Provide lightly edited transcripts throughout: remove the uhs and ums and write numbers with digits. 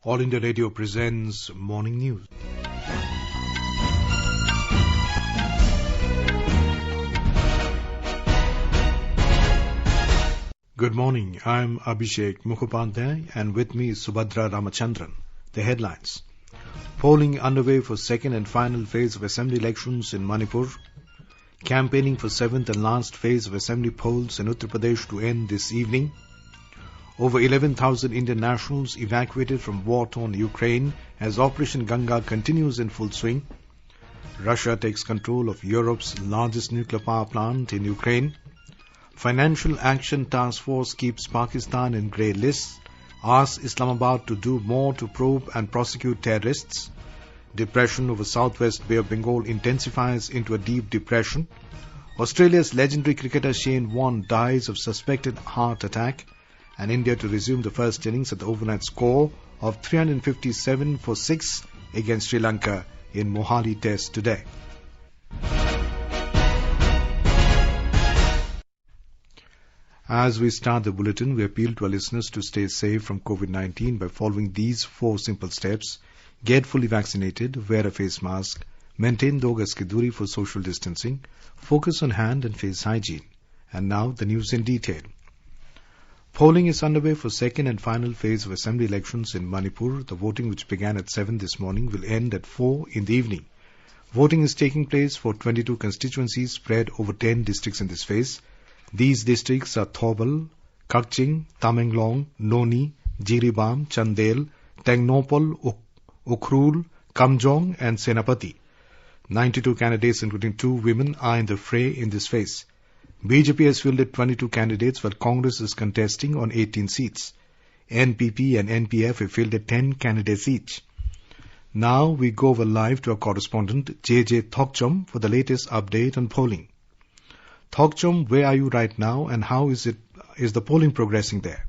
All India Radio presents Morning News. Good morning. I'm Abhishek Mukhopadhyay and with me is Subhadra Ramachandran. The headlines. Polling underway for second and final phase of assembly elections in Manipur. Campaigning for seventh and last phase of assembly polls in Uttar Pradesh to end this evening. Over 11,000 Indian nationals evacuated from war-torn Ukraine as Operation Ganga continues in full swing. Russia takes control of Europe's largest nuclear power plant in Ukraine. Financial Action Task Force keeps Pakistan in grey lists. Asks Islamabad to do more to probe and prosecute terrorists. Depression over Southwest Bay of Bengal intensifies into a deep depression. Australia's legendary cricketer Shane Warne dies of suspected heart attack. And India to resume the first innings at the overnight score of 357 for 6 against Sri Lanka in Mohali Test today. As we start the bulletin, we appeal to our listeners to stay safe from COVID-19 by following these 4 simple steps. Get fully vaccinated, wear a face mask, maintain 2 gaz ki duri for social distancing, focus on hand and face hygiene. And now the news in detail. Polling is underway for second and final phase of assembly elections in Manipur. The voting, which began at 7 this morning, will end at 4 in the evening. Voting is taking place for 22 constituencies spread over 10 districts in this phase. These districts are Thobal, Kakching, Tamenglong, Noni, Jiribam, Chandel, Tengnopal, Ukhrul, Kamjong and Senapati. 92 candidates, including 2 women, are in the fray in this phase. BJP has fielded 22 candidates while Congress is contesting on 18 seats. NPP and NPF have fielded 10 candidates each. Now we go over live to our correspondent JJ Thokchom for the latest update on polling. Thokchom, where are you right now and how is the polling progressing there?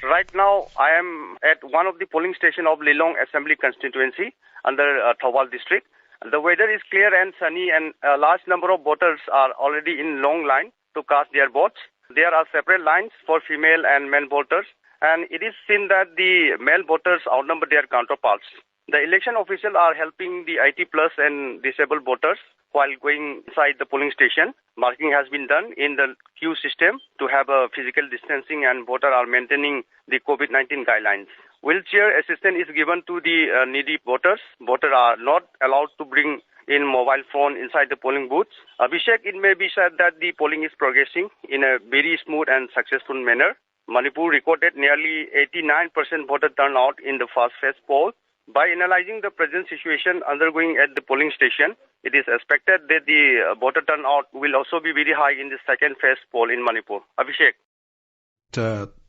Right now I am at one of the polling stations of Lilong Assembly constituency under Thobal district. The weather is clear and sunny and a large number of voters are already in long line to cast their votes. There are separate lines for female and male voters and it is seen that the male voters outnumber their counterparts. The election officials are helping the IT plus and disabled voters while going inside the polling station. Marking has been done in the queue system to have a physical distancing and voters are maintaining the COVID-19 guidelines. Wheelchair assistance is given to the needy voters. Voters are not allowed to bring in mobile phone inside the polling booths. Abhishek, it may be said that the polling is progressing in a very smooth and successful manner. Manipur recorded nearly 89% voter turnout in the first phase poll. By analyzing the present situation undergoing at the polling station, it is expected that the voter turnout will also be very high in the second phase poll in Manipur. Abhishek.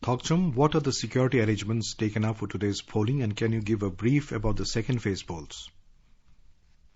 Thokchum, what are the security arrangements taken up for today's polling and can you give a brief about the second phase polls?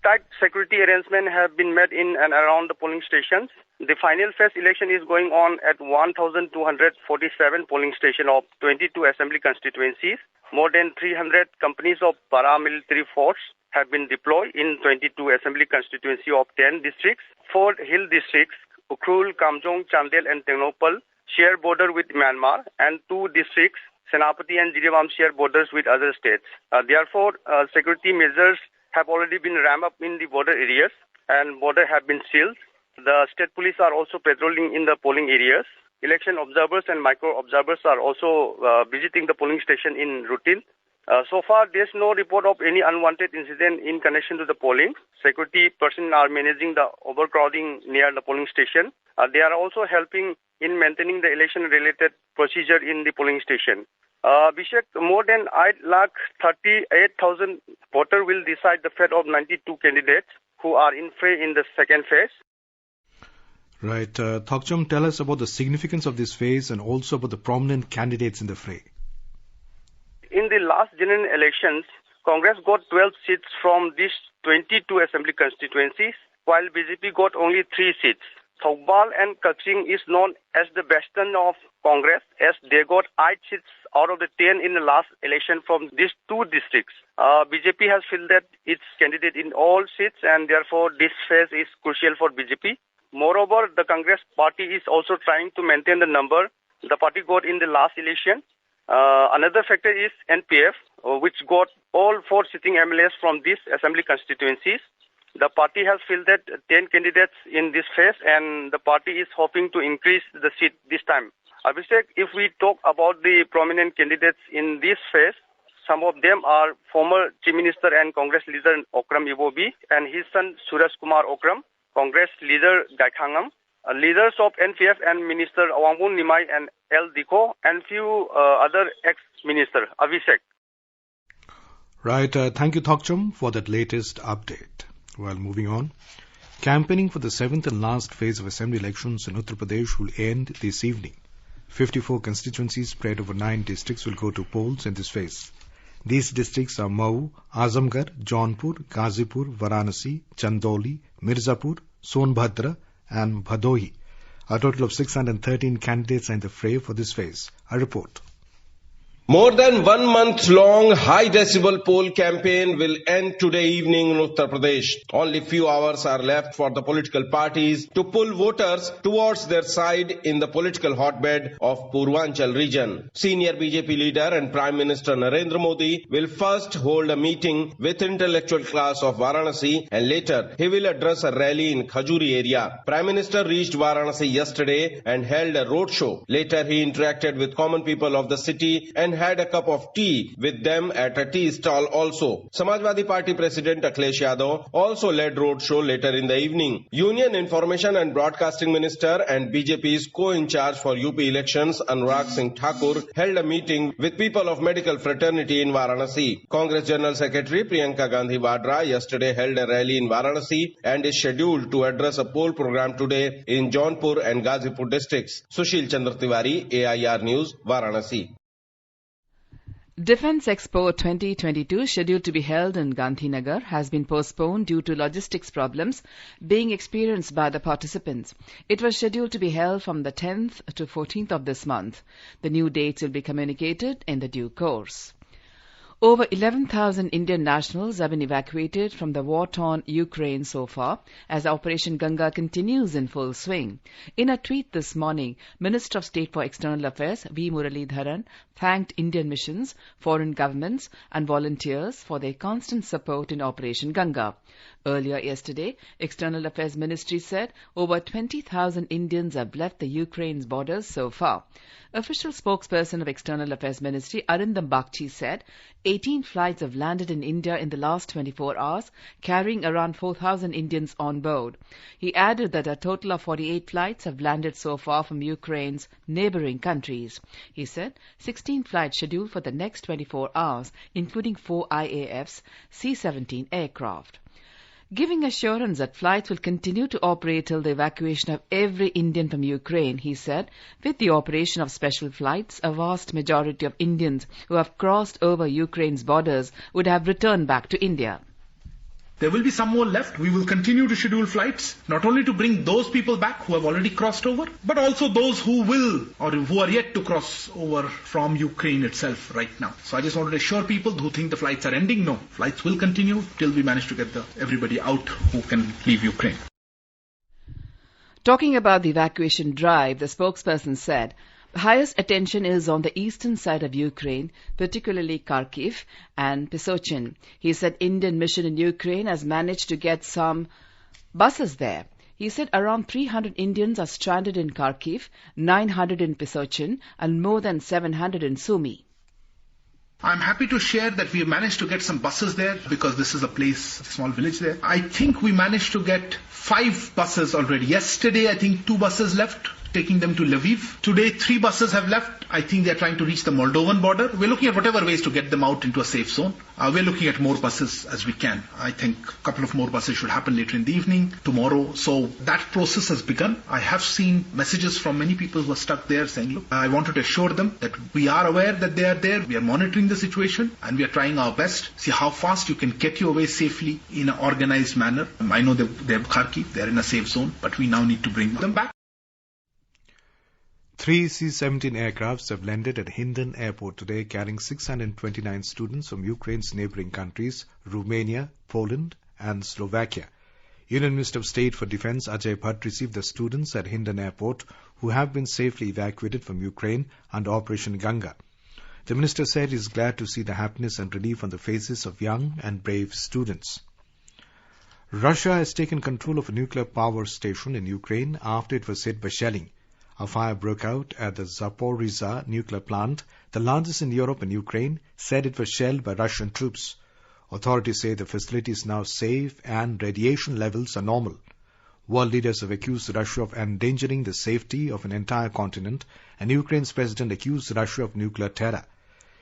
Tight security arrangements have been made in and around the polling stations. The final phase election is going on at 1,247 polling stations of 22 assembly constituencies. More than 300 companies of paramilitary force have been deployed in 22 assembly constituency of 10 districts. 4 hill districts, Ukhrul, Kamjong, Chandel and Tengnopal, share border with Myanmar and 2 districts, Senapati and Jiribam, share borders with other states. Therefore, security measures have already been ramped up in the border areas and borders have been sealed. The state police are also patrolling in the polling areas. Election observers and micro-observers are also visiting the polling station in routine. So far, there's no report of any unwanted incident in connection to the polling. Security personnel are managing the overcrowding near the polling station. They are also helping in maintaining the election-related procedure in the polling station. Abhishek, more than 838,000 voters will decide the fate of 92 candidates who are in fray in the second phase. Right. Thokchum, tell us about the significance of this phase and also about the prominent candidates in the fray. In the last general elections, Congress got 12 seats from these 22 assembly constituencies, while BJP got only 3 seats. Thobal and Kakching is known as the bastion of Congress as they got 8 seats out of the 10 in the last election from these 2 districts. BJP has fielded its candidate in all seats and therefore this phase is crucial for BJP. Moreover, the Congress party is also trying to maintain the number the party got in the last election. Another factor is NPF, which got all 4 sitting MLAs from these assembly constituencies. The party has fielded 10 candidates in this phase, and the party is hoping to increase the seat this time. Abhishek, if we talk about the prominent candidates in this phase, some of them are former Chief Minister and Congress leader Okram Ibobi and his son Suraj Kumar Okram, Congress leader Gaikhangam, leaders of NPF and Minister Awangmun Nimai and L. Dikho, and few other ex-minister. Abhishek. Right. Thank you, Thokchum, for that latest update. Well, moving on. Campaigning for the 7th and last phase of assembly elections in Uttar Pradesh will end this evening. 54 constituencies spread over 9 districts will go to polls in this phase. These districts are Mau, Azamgarh, Jaunpur, Ghazipur, Varanasi, Chandoli, Mirzapur, Sonbhadra and Bhadohi. A total of 613 candidates are in the fray for this phase. A report. More than 1 month long high decibel poll campaign will end today evening in Uttar Pradesh. Only few hours are left for the political parties to pull voters towards their side in the political hotbed of Purvanchal region. Senior BJP leader and Prime Minister Narendra Modi will first hold a meeting with intellectual class of Varanasi and later he will address a rally in Khajuri area. Prime Minister reached Varanasi yesterday and held a roadshow. Later he interacted with common people of the city and had a cup of tea with them at a tea stall also. Samajwadi Party President Akhilesh Yadav also led roadshow later in the evening. Union Information and Broadcasting Minister and BJP's co-in-charge for UP elections Anurag Singh Thakur held a meeting with people of medical fraternity in Varanasi. Congress General Secretary Priyanka Gandhi Vadra yesterday held a rally in Varanasi and is scheduled to address a poll program today in Jaunpur and Ghazipur districts. Sushil Chandra Tiwari, AIR News, Varanasi. Defence Expo 2022 scheduled to be held in Gandhinagar has been postponed due to logistics problems being experienced by the participants. It was scheduled to be held from the 10th to 14th of this month. The new dates will be communicated in the due course. Over 11,000 Indian nationals have been evacuated from the war-torn Ukraine so far as Operation Ganga continues in full swing. In a tweet this morning, Minister of State for External Affairs V. Muralidharan thanked Indian missions, foreign governments and volunteers for their constant support in Operation Ganga. Earlier yesterday, External Affairs Ministry said over 20,000 Indians have left the Ukraine's borders so far. Official spokesperson of External Affairs Ministry Arindam Bagchi said 18 flights have landed in India in the last 24 hours, carrying around 4,000 Indians on board. He added that a total of 48 flights have landed so far from Ukraine's neighboring countries. He said 16 flights scheduled for the next 24 hours, including 4 IAF's C-17 aircraft. Giving assurance that flights will continue to operate till the evacuation of every Indian from Ukraine, he said, with the operation of special flights, a vast majority of Indians who have crossed over Ukraine's borders would have returned back to India. There will be some more left. We will continue to schedule flights, not only to bring those people back who have already crossed over, but also those who will or who are yet to cross over from Ukraine itself right now. So I just wanted to assure people who think the flights are ending, no, flights will continue till we manage to get everybody out who can leave Ukraine. Talking about the evacuation drive, the spokesperson said, the highest attention is on the eastern side of Ukraine, particularly Kharkiv and Pisochin. He said Indian mission in Ukraine has managed to get some buses there. He said around 300 Indians are stranded in Kharkiv, 900 in Pisochin, and more than 700 in Sumy. I'm happy to share that we have managed to get some buses there because this is a place, a small village there. I think we managed to get 5 buses already. Yesterday, I think 2 buses left, taking them to Lviv. Today, 3 buses have left. I think they're trying to reach the Moldovan border. We're looking at whatever ways to get them out into a safe zone. We're looking at more buses as we can. I think a couple of more buses should happen later in the evening, tomorrow. So that process has begun. I have seen messages from many people who are stuck there saying, look, I wanted to assure them that we are aware that they are there. We are monitoring the situation and we are trying our best. See how fast you can get you away safely in an organized manner. I know they're Kharkiv, they're in a safe zone, but we now need to bring them back. 3 C-17 aircrafts have landed at Hindon Airport today, carrying 629 students from Ukraine's neighboring countries, Romania, Poland and Slovakia. Union Minister of State for Defence Ajay Bhatt received the students at Hindon Airport who have been safely evacuated from Ukraine under Operation Ganga. The minister said he is glad to see the happiness and relief on the faces of young and brave students. Russia has taken control of a nuclear power station in Ukraine after it was hit by shelling. A fire broke out at the Zaporizhzhia nuclear plant, the largest in Europe, and Ukraine said it was shelled by Russian troops. Authorities say the facility is now safe and radiation levels are normal. World leaders have accused Russia of endangering the safety of an entire continent, and Ukraine's president accused Russia of nuclear terror.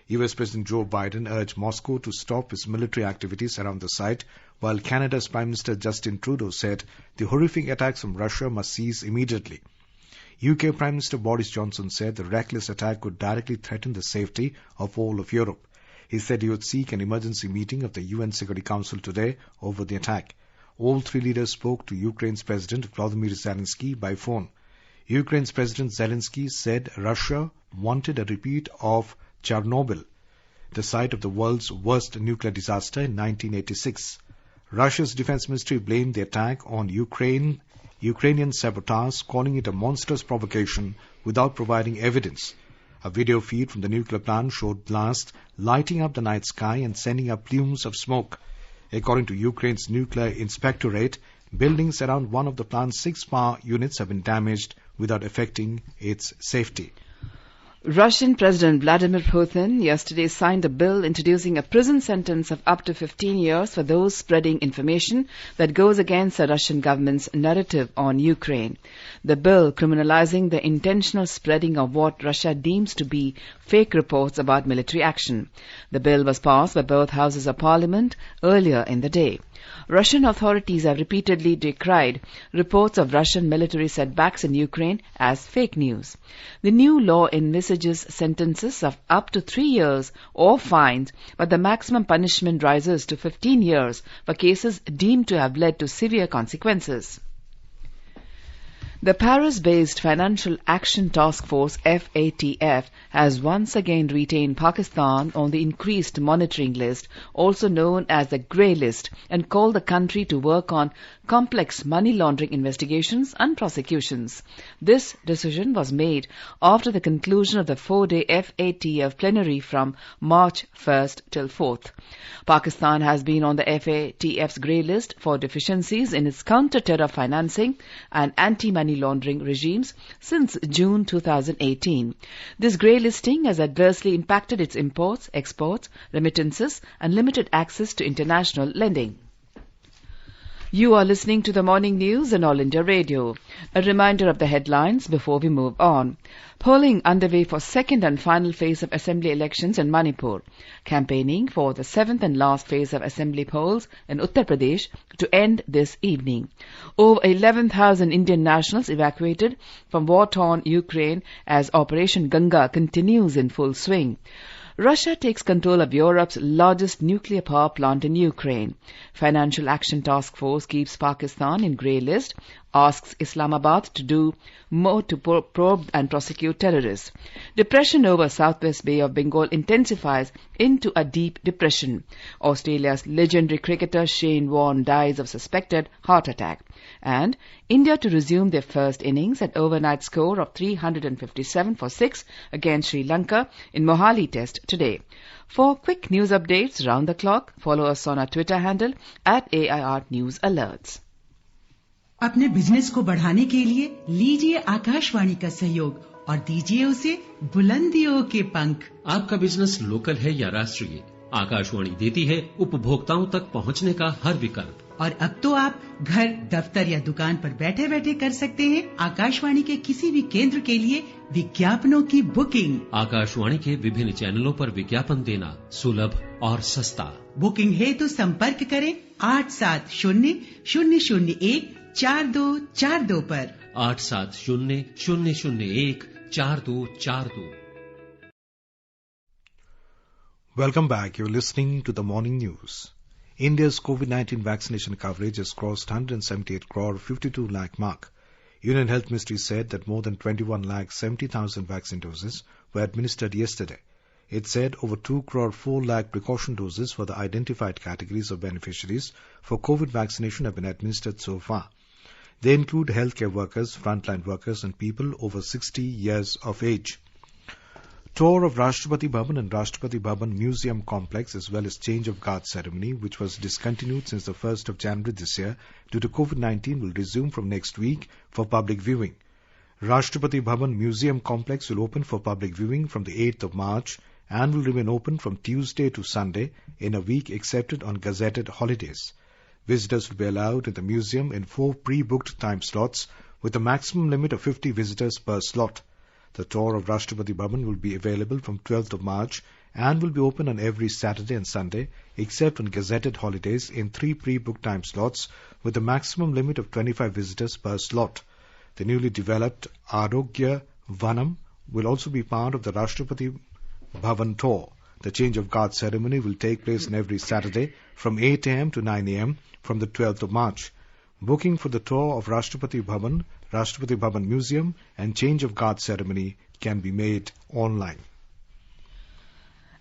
US President Joe Biden urged Moscow to stop its military activities around the site, while Canada's Prime Minister Justin Trudeau said the horrific attacks from Russia must cease immediately. UK Prime Minister Boris Johnson said the reckless attack could directly threaten the safety of all of Europe. He said he would seek an emergency meeting of the UN Security Council today over the attack. All three leaders spoke to Ukraine's President Volodymyr Zelensky by phone. Ukraine's President Zelensky said Russia wanted a repeat of Chernobyl, the site of the world's worst nuclear disaster in 1986. Russia's defense ministry blamed the attack on Ukrainian saboteurs, calling it a monstrous provocation without providing evidence. A video feed from the nuclear plant showed blasts lighting up the night sky and sending up plumes of smoke. According to Ukraine's nuclear inspectorate, buildings around one of the plant's 6 power units have been damaged without affecting its safety. Russian President Vladimir Putin yesterday signed a bill introducing a prison sentence of up to 15 years for those spreading information that goes against the Russian government's narrative on Ukraine. The bill criminalizing the intentional spreading of what Russia deems to be fake reports about military action. The bill was passed by both houses of parliament earlier in the day. Russian authorities have repeatedly decried reports of Russian military setbacks in Ukraine as fake news. The new law envisages sentences of up to 3 years or fines, but the maximum punishment rises to 15 years for cases deemed to have led to severe consequences. The Paris-based Financial Action Task Force FATF has once again retained Pakistan on the increased monitoring list, also known as the Grey List, and called the country to work on complex money laundering investigations and prosecutions. This decision was made after the conclusion of the 4-day FATF plenary from March 1st till 4th. Pakistan has been on the FATF's Grey List for deficiencies in its counter-terror financing and anti-money laundering regimes since June 2018. This grey listing has adversely impacted its imports, exports, remittances and limited access to international lending. You are listening to the morning news on All India Radio. A reminder of the headlines before we move on. Polling underway for second and final phase of assembly elections in Manipur. Campaigning for the 7th and last phase of assembly polls in Uttar Pradesh to end this evening. Over 11,000 Indian nationals evacuated from war-torn Ukraine as Operation Ganga continues in full swing. Russia takes control of Europe's largest nuclear power plant in Ukraine. Financial Action Task Force keeps Pakistan in grey list, asks Islamabad to do more to probe and prosecute terrorists. Depression over Southwest Bay of Bengal intensifies into a deep depression. Australia's legendary cricketer Shane Warne dies of suspected heart attack. And India to resume their first innings at overnight score of 357 for 6 against Sri Lanka in Mohali Test today. For quick news updates round the clock, follow us on our Twitter handle @AIR News Alerts. अपने business को बढ़ाने के लिए लीजिए आकाशवाणी का सहयोग और दीजिए उसे बुलंदियों के पंख। आपका बिजनेस लोकल है या राष्ट्रीय, आकाशवाणी देती है उपभोक्ताओं तक पहुंचने का हर विकल्प। और अब तो आप घर, दफ्तर या दुकान पर बैठे बैठे कर सकते हैं आकाशवाणी के किसी भी केंद्र के लिए विज्ञापनों की बुकिंग। आकाशवाणी के विभिन्न चैनलों पर विज्ञापन देना सुलभ और सस्ता। बुकिंग है तो संपर्क करें 8700014242 पर 8700014242। Welcome back. You're listening to the morning news. India's COVID-19 vaccination coverage has crossed 178 crore 52 lakh mark. Union Health Ministry said that more than 21 lakh 70,000 vaccine doses were administered yesterday. It said over 2 crore 4 lakh precaution doses for the identified categories of beneficiaries for COVID vaccination have been administered so far. They include healthcare workers, frontline workers and people over 60 years of age. Tour of Rashtrapati Bhavan and Rashtrapati Bhavan Museum Complex as well as change of guard ceremony, which was discontinued since the 1st of January this year due to COVID-19, will resume from next week for public viewing. Rashtrapati Bhavan Museum Complex will open for public viewing from the 8th of March and will remain open from Tuesday to Sunday in a week excepted on gazetted holidays. Visitors will be allowed in the museum in 4 pre-booked time slots with a maximum limit of 50 visitors per slot. The tour of Rashtrapati Bhavan will be available from 12th of March and will be open on every Saturday and Sunday except on gazetted holidays in 3 pre-booked time slots with a maximum limit of 25 visitors per slot. The newly developed Arogya Vanam will also be part of the Rashtrapati Bhavan tour. The change of guard ceremony will take place on every Saturday from 8 a.m. to 9 a.m. from the 12th of March. Booking for the tour of Rashtrapati Bhavan Museum and change of guard ceremony can be made online.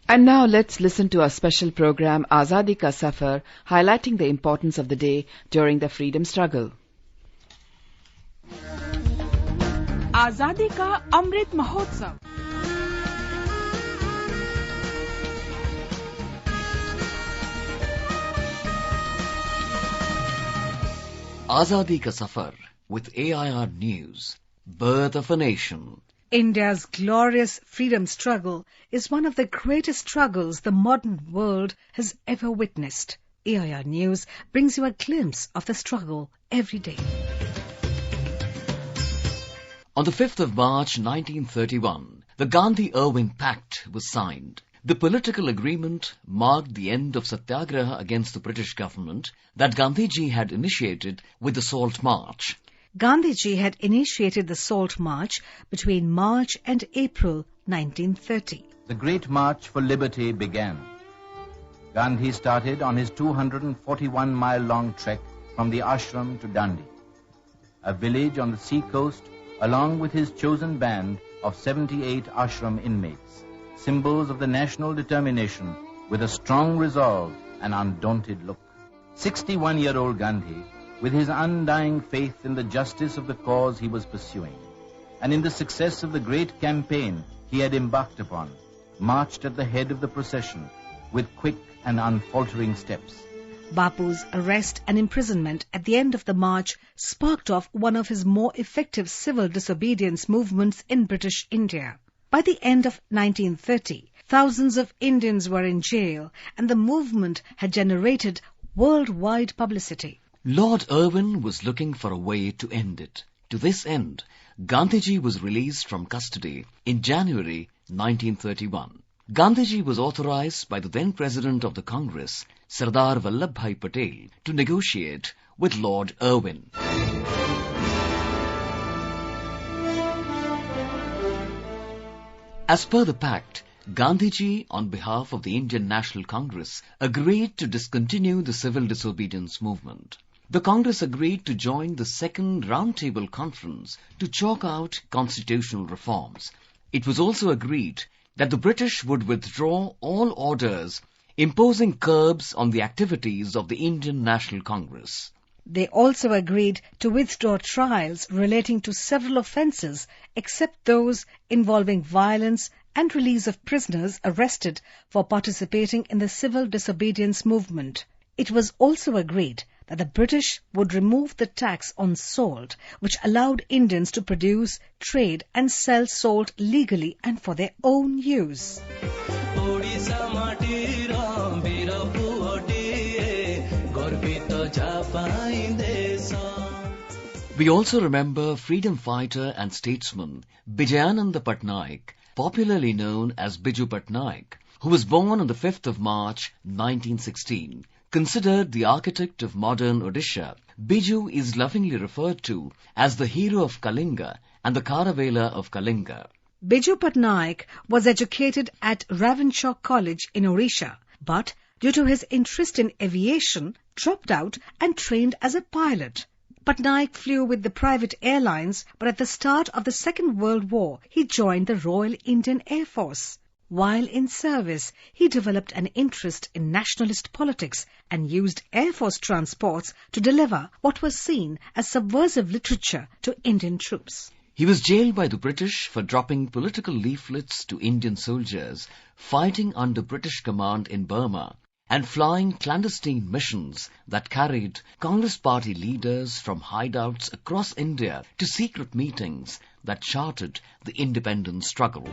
And now let's listen to our special program Azadi Ka Safar, highlighting the importance of the day during the freedom struggle. Azadi Ka Amrit Mahotsav. Azadi Ka Safar with AIR News, Birth of a Nation. India's glorious freedom struggle is one of the greatest struggles the modern world has ever witnessed. AIR News brings you a glimpse of the struggle every day. On the 5th of March 1931, the Gandhi-Irwin Pact was signed. The political agreement marked the end of Satyagraha against the British government that Gandhiji had initiated with the Salt March. Gandhiji had initiated the Salt March between March and April 1930. The Great March for Liberty began. Gandhi started on his 241-mile-long trek from the ashram to Dandi, a village on the sea coast, along with his chosen band of 78 ashram inmates, symbols of the national determination with a strong resolve and undaunted look. 61-year-old Gandhi, with his undying faith in the justice of the cause he was pursuing, and in the success of the great campaign he had embarked upon, marched at the head of the procession with quick and unfaltering steps. Bapu's arrest and imprisonment at the end of the march sparked off one of his more effective civil disobedience movements in British India. By the end of 1930, thousands of Indians were in jail and the movement had generated worldwide publicity. Lord Irwin was looking for a way to end it. To this end, Gandhiji was released from custody in January 1931. Gandhiji was authorized by the then President of the Congress, Sardar Vallabhbhai Patel, to negotiate with Lord Irwin. As per the pact, Gandhiji, on behalf of the Indian National Congress, agreed to discontinue the civil disobedience movement. The Congress agreed to join the second roundtable conference to chalk out constitutional reforms. It was also agreed that the British would withdraw all orders imposing curbs on the activities of the Indian National Congress. They also agreed to withdraw trials relating to several offences except those involving violence and release of prisoners arrested for participating in the civil disobedience movement. It was also agreed that the British would remove the tax on salt, which allowed Indians to produce, trade and sell salt legally and for their own use. We also remember freedom fighter and statesman Bijayananda Patnaik, popularly known as Biju Patnaik, who was born on the 5th of March 1916. Considered the architect of modern Odisha, Biju is lovingly referred to as the hero of Kalinga and the Karavela of Kalinga. Biju Patnaik was educated at Ravenshaw College in Odisha, but due to his interest in aviation, dropped out and trained as a pilot. Patnaik flew with the private airlines, but at the start of the Second World War, he joined the Royal Indian Air Force. While in service, he developed an interest in nationalist politics and used Air Force transports to deliver what was seen as subversive literature to Indian troops. He was jailed by the British for dropping political leaflets to Indian soldiers fighting under British command in Burma and flying clandestine missions that carried Congress party leaders from hideouts across India to secret meetings that charted the independence struggle.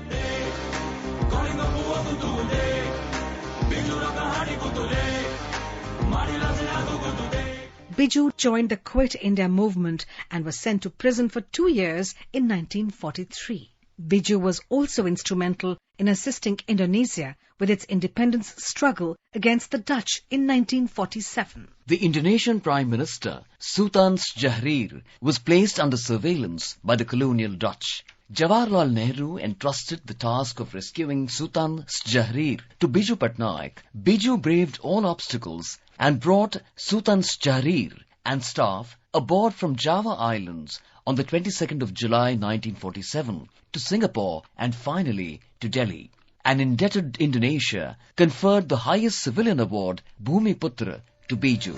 Biju joined the Quit India movement and was sent to prison for 2 years in 1943. Biju was also instrumental in assisting Indonesia with its independence struggle against the Dutch in 1947. The Indonesian Prime Minister, Sultan Syahrir, was placed under surveillance by the colonial Dutch. Jawaharlal Nehru entrusted the task of rescuing Sultan Syahrir to Biju Patnaik. Biju braved all obstacles and brought Sultan Syahrir and staff aboard from Java Islands on the 22nd of July 1947 to Singapore and finally to Delhi. An indebted Indonesia conferred the highest civilian award, Bhumi Putra, to Biju.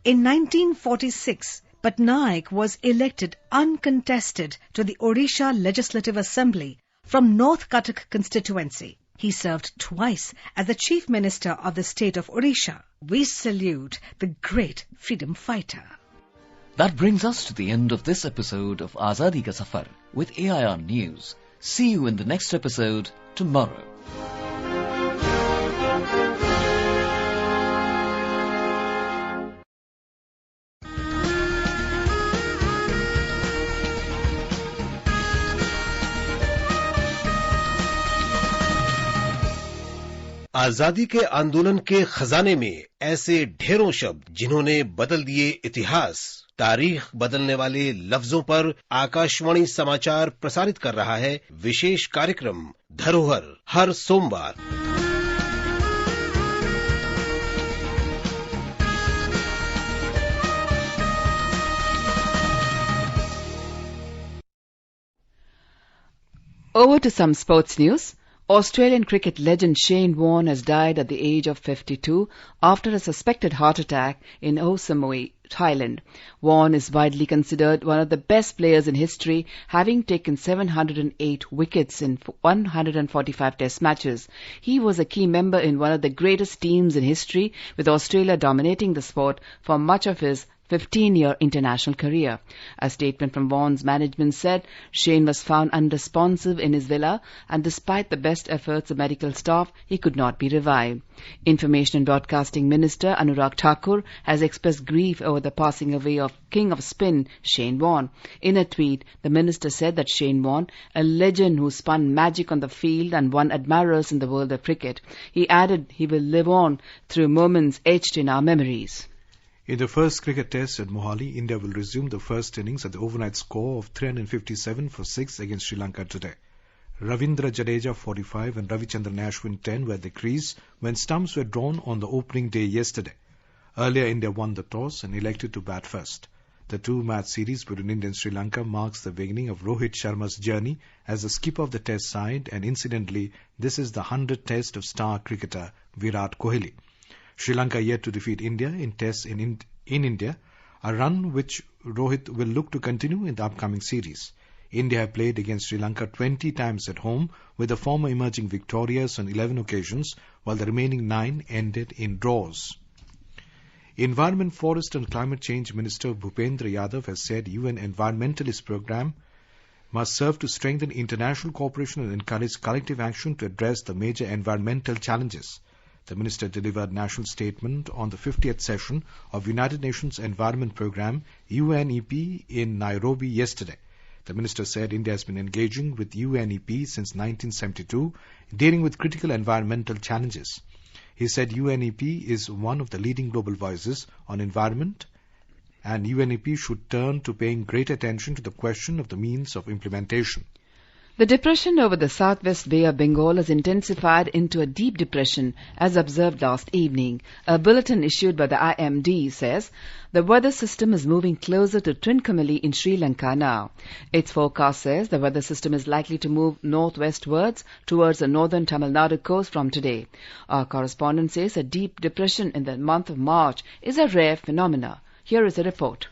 In 1946, Patnaik was elected uncontested to the Odisha Legislative Assembly from North Cuttack constituency. He served twice as the Chief Minister of the state of Odisha. We salute the great freedom fighter. That brings us to the end of this episode of Azadi Ka Safar with AIR News. See you in the next episode tomorrow. आजादी के आंदोलन के खजाने में ऐसे ढेरों शब्द जिन्होंने बदल दिए इतिहास। तारीख बदलने वाले लफ्जों पर आकाशवाणी समाचार प्रसारित कर रहा है विशेष कार्यक्रम धरोहर हर सोमवार। Over to some sports news. Australian cricket legend Shane Warne has died at the age of 52 after a suspected heart attack in Koh Samui, Thailand. Warne is widely considered one of the best players in history, having taken 708 wickets in 145 test matches. He was a key member in one of the greatest teams in history, with Australia dominating the sport for much of his 15-year international career. A statement from Vaughan's management said Shane was found unresponsive in his villa, and despite the best efforts of medical staff, he could not be revived. Information and Broadcasting Minister Anurag Thakur has expressed grief over the passing away of King of Spin, Shane Warne. In a tweet, the minister said that Shane Warne, a legend who spun magic on the field and won admirers in the world of cricket. He added he will live on through moments etched in our memories. In the first cricket test at Mohali, India will resume the first innings at the overnight score of 357 for 6 against Sri Lanka today. Ravindra Jadeja 45 and Ravichandran Ashwin 10 were at the crease when stumps were drawn on the opening day yesterday. Earlier, India won the toss and elected to bat first. The two-match series between India and Sri Lanka marks the beginning of Rohit Sharma's journey as the skipper of the test side, and incidentally, this is the 100th test of star cricketer Virat Kohli. Sri Lanka yet to defeat India in tests in India, a run which Rohit will look to continue in the upcoming series. India have played against Sri Lanka 20 times at home, with the former emerging victorious on 11 occasions, while the remaining 9 ended in draws. Environment, Forest and Climate Change Minister Bhupendra Yadav has said UN Environmentalist Programme must serve to strengthen international cooperation and encourage collective action to address the major environmental challenges. The minister delivered national statement on the 50th session of United Nations Environment Programme, UNEP, in Nairobi yesterday. The minister said India has been engaging with UNEP since 1972, dealing with critical environmental challenges. He said UNEP is one of the leading global voices on environment, and UNEP should turn to paying great attention to the question of the means of implementation. The depression over the southwest Bay of Bengal has intensified into a deep depression as observed last evening. A bulletin issued by the IMD says the weather system is moving closer to Trincomalee in Sri Lanka now. Its forecast says the weather system is likely to move northwestwards towards the northern Tamil Nadu coast from today. Our correspondent says a deep depression in the month of March is a rare phenomena. Here is a report.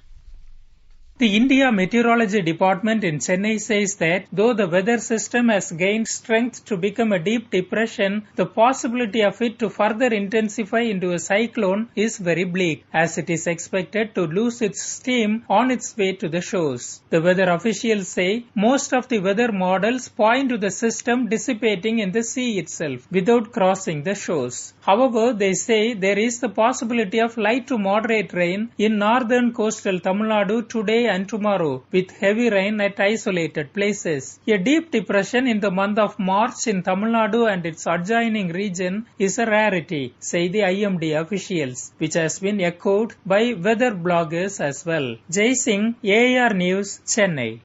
The India Meteorology Department in Chennai says that though the weather system has gained strength to become a deep depression, the possibility of it to further intensify into a cyclone is very bleak, as it is expected to lose its steam on its way to the shores. The weather officials say most of the weather models point to the system dissipating in the sea itself without crossing the shores. However, they say there is the possibility of light to moderate rain in northern coastal Tamil Nadu today and tomorrow, with heavy rain at isolated places. A deep depression in the month of March in Tamil Nadu and its adjoining region is a rarity, say the IMD officials, which has been echoed by weather bloggers as well. Jai Singh, AIR News, Chennai.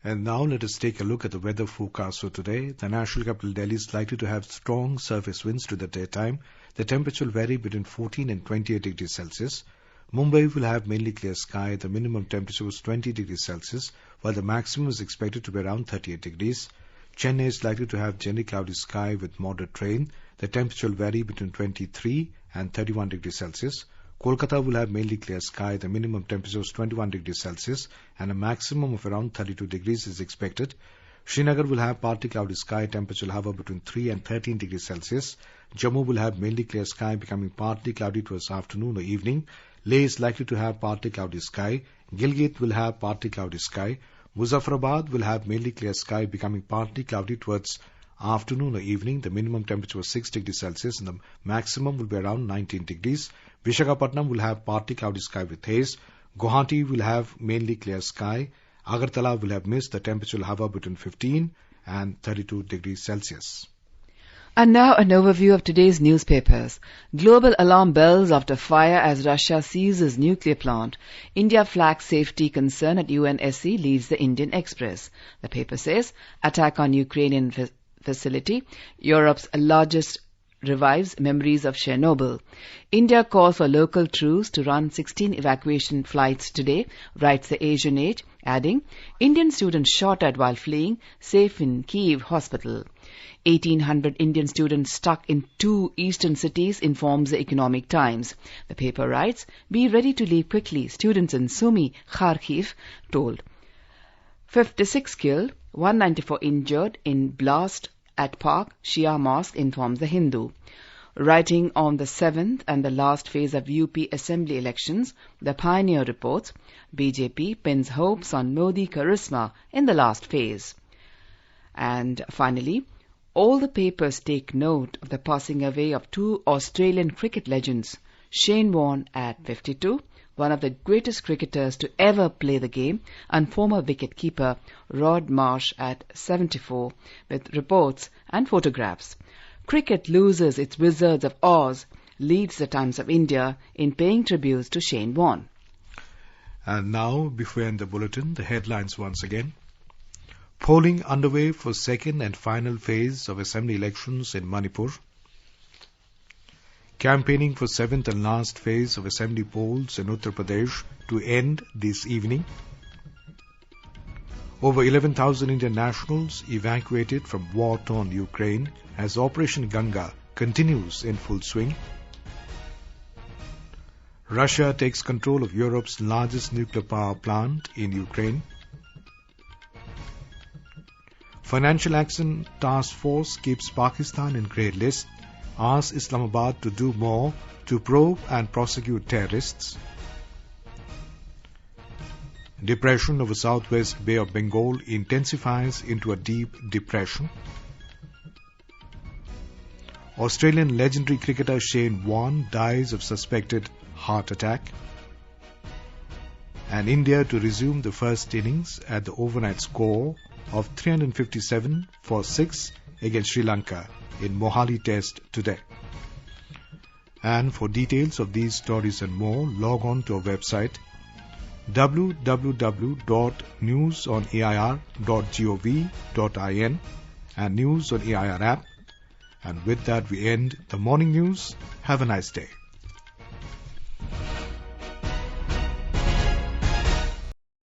And now let us take a look at the weather forecast for today. The national capital Delhi is likely to have strong surface winds to the daytime. The temperature will vary between 14 and 28 degrees Celsius. Mumbai will have mainly clear sky. The minimum temperature was 20 degrees Celsius, while the maximum is expected to be around 38 degrees. Chennai is likely to have generally cloudy sky with moderate rain. The temperature will vary between 23 and 31 degrees Celsius. Kolkata will have mainly clear sky. The minimum temperature was 21 degrees Celsius and a maximum of around 32 degrees is expected. Srinagar will have partly cloudy sky. Temperature will hover between 3 and 13 degrees Celsius. Jammu will have mainly clear sky, becoming partly cloudy towards afternoon or evening. Leh is likely to have partly cloudy sky. Gilgit will have partly cloudy sky. Muzaffarabad will have mainly clear sky, becoming partly cloudy towards afternoon or evening. The minimum temperature was 6 degrees Celsius and the maximum will be around 19 degrees. Visakhapatnam will have partly cloudy sky with haze. Guwahati will have mainly clear sky. Agartala will have mist. The temperature will hover between 15 and 32 degrees Celsius. And now an overview of today's newspapers. Global alarm bells after fire as Russia seizes nuclear plant. India flags safety concern at UNSC leads the Indian Express. The paper says, attack on Ukrainian facility. Europe's largest revives memories of Chernobyl. India calls for local truce to run 16 evacuation flights today, writes the Asian Age, adding, Indian students shot at while fleeing, safe in Kyiv hospital. 1,800 Indian students stuck in 2 eastern cities, informs the Economic Times. The paper writes, be ready to leave quickly, students in Sumy, Kharkiv, told. 56 killed, 194 injured in blast at Park Shia Mosque, informs the Hindu. Writing on the 7th and the last phase of UP Assembly elections, the Pioneer reports, BJP pins hopes on Modi charisma in the last phase. And finally, all the papers take note of the passing away of 2 Australian cricket legends, Shane Warne at 52, one of the greatest cricketers to ever play the game, and former wicket-keeper Rod Marsh at 74, with reports and photographs. Cricket loses its Wizards of Oz, leads the Times of India in paying tributes to Shane Warne. And now, before we end the bulletin, the headlines once again. Polling underway for second and final phase of assembly elections in Manipur. Campaigning for 7th and last phase of assembly polls in Uttar Pradesh to end this evening. Over 11,000 Indian nationals evacuated from war-torn Ukraine as Operation Ganga continues in full swing. Russia takes control of Europe's largest nuclear power plant in Ukraine. Financial Action Task Force keeps Pakistan in grey list, asks Islamabad to do more to probe and prosecute terrorists. Depression over southwest Bay of Bengal intensifies into a deep depression. Australian legendary cricketer Shane Warne dies of suspected heart attack. And India to resume the first innings at the overnight score of 357 for 6 against Sri Lanka in Mohali Test today. And for details of these stories and more, log on to our website www.newsonair.gov.in and News on AIR app. And with that, we end the morning news. Have a nice day.